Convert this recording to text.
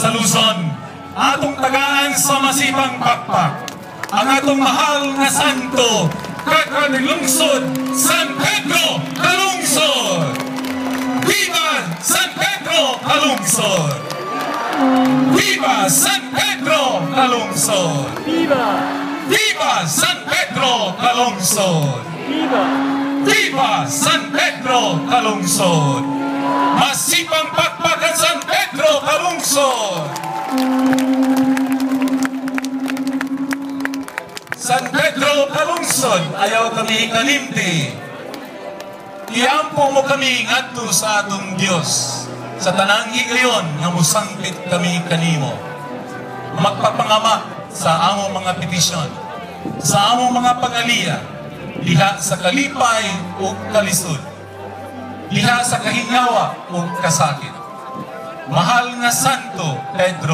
sa Luzon, atong tagaan sa masipang pakpak, ang atong mahal nga santo, kakalungsod, San Pedro Calungsod! Viva San Pedro Calungsod! Viva San Pedro Calungsod! Viva! Viva San Pedro Calungsod! Viva! Viva San Pedro Calungsod! Masipang pakpak ang San Pedro Calungsod! San Pedro Calungsod, ayaw kami kalimti. Iampo mo kami ngadto sa atong Dios. Sa tanang higayon nga musangpit kami kanimo. Magpapangama sa among mga petisyon, sa among mga pangaliya, diha sa kalipay o kalisod, diha sa kahingawa o kasakit. Mahal nga Santo Pedro